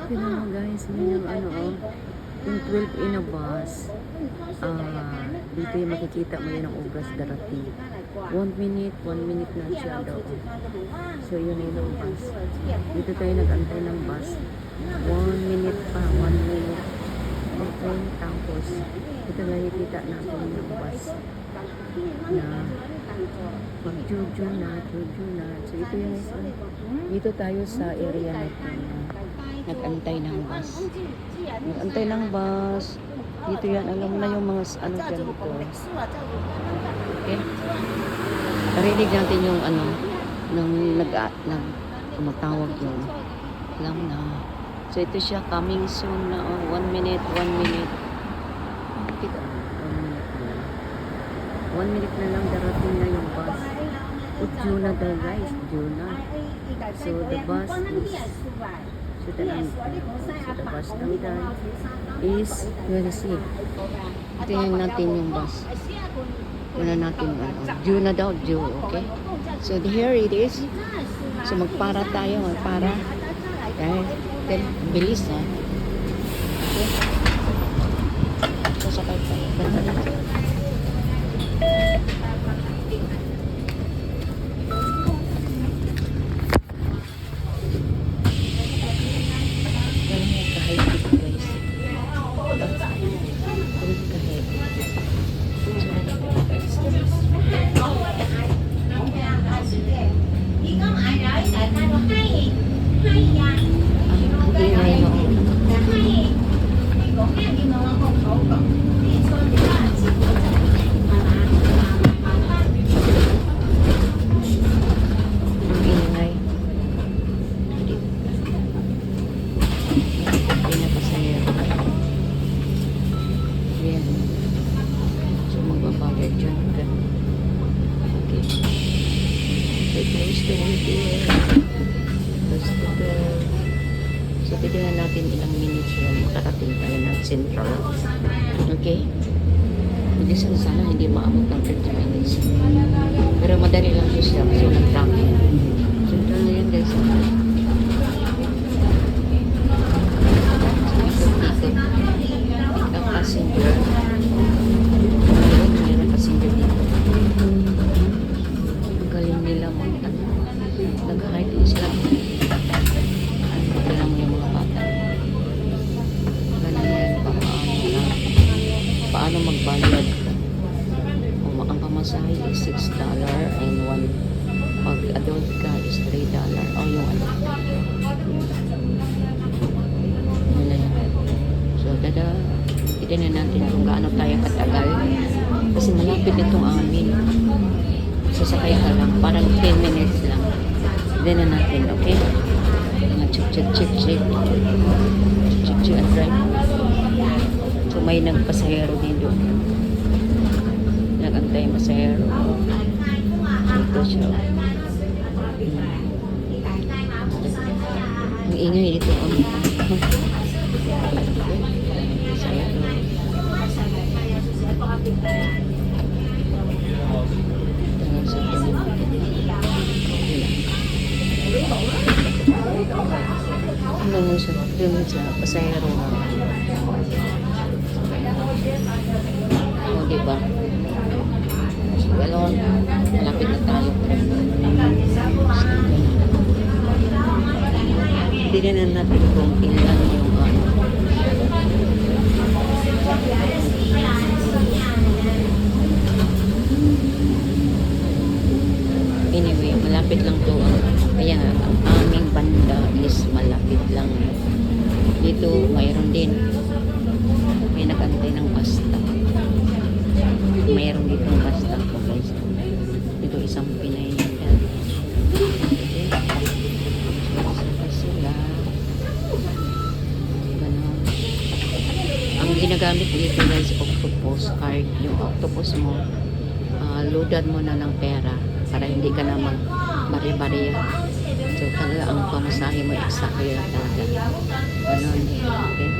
Tignan mo guys, yun yung ano oh, yung 12 in a bus. Dito yung makikita mo yun ang oras darating. 1 minute na siya daw. So yun yung bus. Dito tayo nag-antay ng bus. 1 minute pa, 1 minute. Okay, tapos ito na nakikita natin yung bus na mag-jojo na. So ito yung isa. Dito tayo sa area natin. Nag-antay ng bus. Nag-antay ng bus. Dito yan. Alam mo na yung mga ano dyan dito. Okay? Narinig natin yung ano nang tumatawag yun. Alam na. So ito siya. Coming soon na. 1 minute. 1 minute. 1 minute na lang darating na yung bus. Due na daw guys. Due na. So the bus is the bus number is, you will see. Tingnan natin yung bus. Tingnan natin ano. Due na daw, due, okay? So here it is. So magpara tayo, magpara. Then bilis na. Okay? So sakay tayo. So, titignan natin ilang minutes yun. Makarating tayo ng Central. Okay? Hindi sana hindi maabot ng 30 minutes. Pero madali lang siya. So, nag-traffic. Central na yun guys. Pick up passenger. Mayroon passenger dito. Ang galing nila nag-hide din sila. Alam mo yung mga bata. Ganyan, paano magbayad ka. Ang pamasahe is $6 and pag adult ka is $3. Yung ano. Yun na yan. So, titignan natin kung gaano tayo katagal. Kasi malapit itong amin. Sasakay ka lang. Parang 10 minutes lang. Then na natin, okay? Mga check and drive. So may nagpasahero din doon. Nagantay yung pasahero. Ito siya. Ang ingay dito. Pasahero. Tangan sa Ano siya, pasahero. O, diba? Well, malapit na tayo. Hindi na natin kung ilan yung anyway, malapit lang to. Kaya ang aming banda is malapit lang. Dito, mayroon din. May nag-antay ng bus stop. Mayroon dito ng bus stop po guys. Dito isang Pinay yan. Okay. Sila. Ganon. Ang ginagamit dito guys, octopus card. Yung octopus mo, loadan mo na ng pera para hindi ka na mag-bari-bariya. So, talaga ang pamasahe mo exactly lang talaga. Ganon. Okay.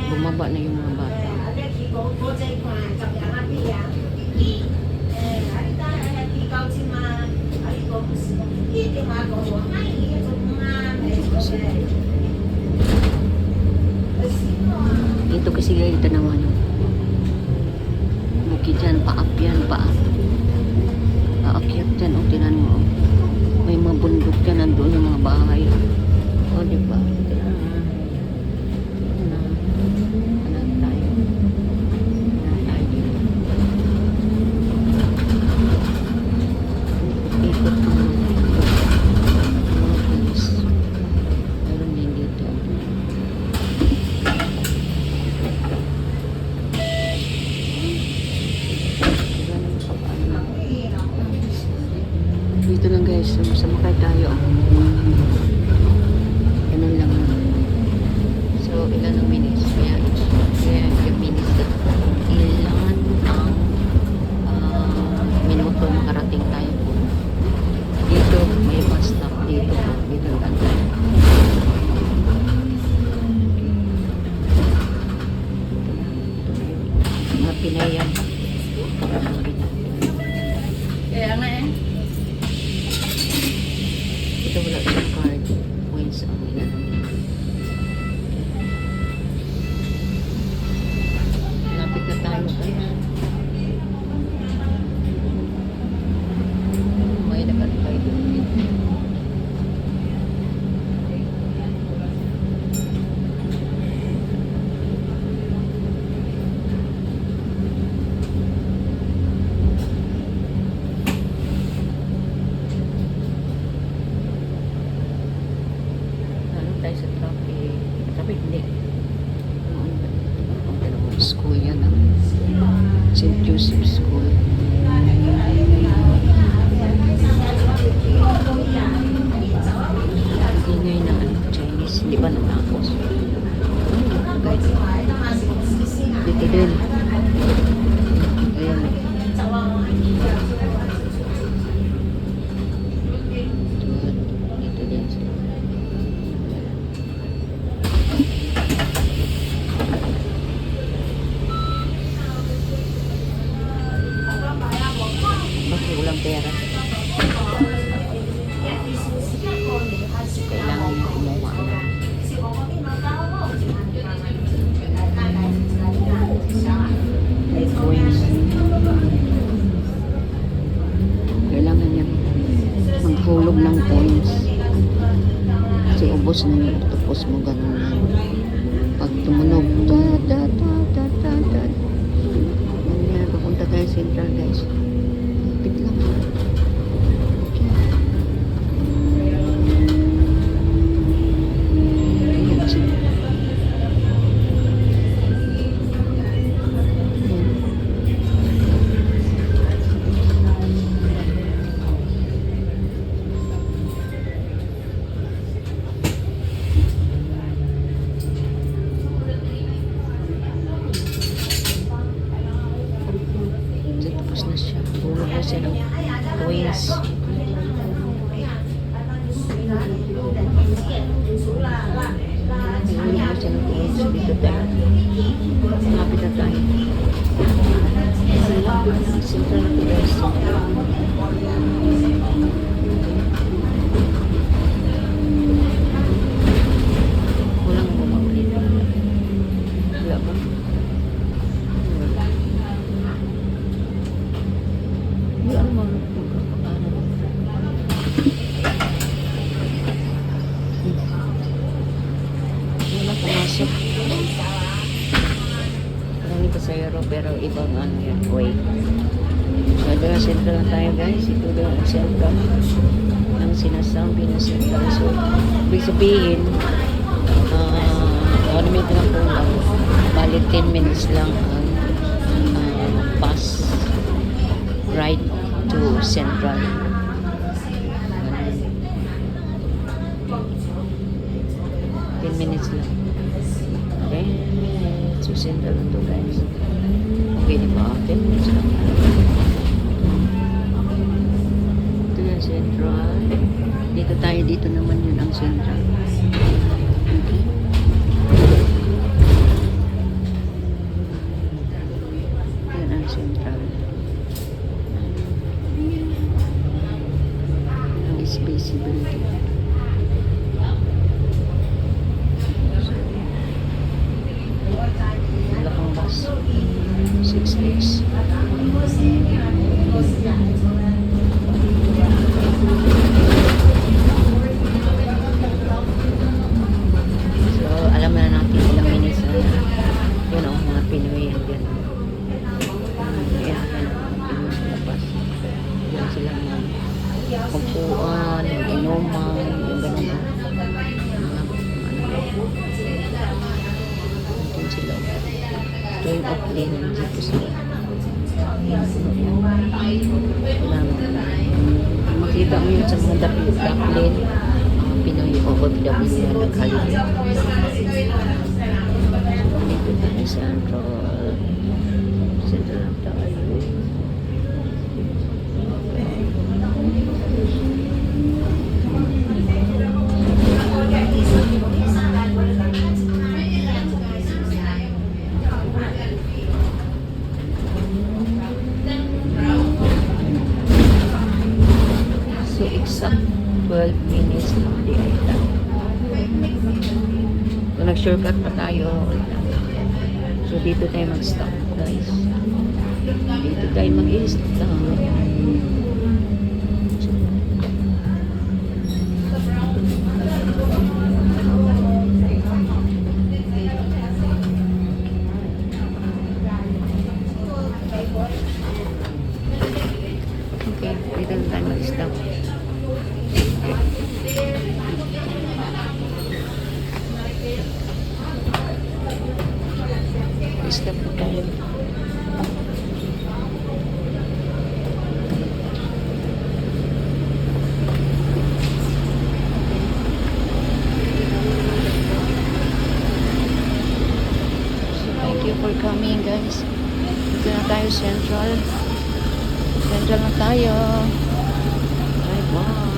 Bumaba na yung mga bata. Ito kasi guys, ito naman. Bukid yan, paakyan, paakyat yan. O, tinan mo. May mga bundok yan, nandoon yung mga bahay. O, diba? Dito lang guys, sumakay tayo. Ganun lang. So, ilan ang minutes? Kaya yung minutes na ilan ang minuto makarating tayo po. Dito, may bus stop dito po. Dito lang tayo. Mga Pinayan. Kaya nga eh. Ito wala sa card. Points ang ilan. Lapit na tayo guys. May nakatay doon dito. Tayo sa traffic. Traffic hindi. School yan. St. Joseph School. Ingay na Chinese. Hindi ba natapos? Dito din. Ayan. Dito din sila. Bakit walang pera? Kailangan mo kumuha na. May coins. Kailangan niya maghulog ng coins. Kasi ubos na yung tapos mo ganun lang. Pag tumunog, Ganyan, papunta tayo Central guys. Lapit lang. Ayan siya. Tapos na siya. Bulog na siya ng coins. Bulog na siya ng coins. Dito tayo. Malapit na tayo. Central na guys. Walang bumabalik. Wala ba? Hindi ano mga wala pumasok. Marami pasayero pero ibang ano yan, way. So, doon na Central na tayo guys. Ito doon ang Central. Ang sinasabi na Central. So, ibig sabihin, 1 minute lang po lang. Bali 10 minutes lang ang bus ride to Central. 10 minutes lang. Okay? So, Central na to guys. Okay, di ba? 10 minutes lang. Ito yung Central. Dito tayo. Dito naman yun ang Central. Okay? Yan ang Central. Ang SBC building. yung Oakley nandito sila. Makita mo yun sa mga daplin. Pinoy OFW na nag-holiday. Dito tayo sa Central tayo. So, exact 12 minutes lang di ay lang. So, nag-shortcut pa tayo. So, dito tayo mag-stop, guys. Dito tayo mag-stop. Okay, dito na tayo mag-stop. Stop po tayo. So, thank you for coming, guys. Dito na tayo, Central. Central na tayo. Bye-bye.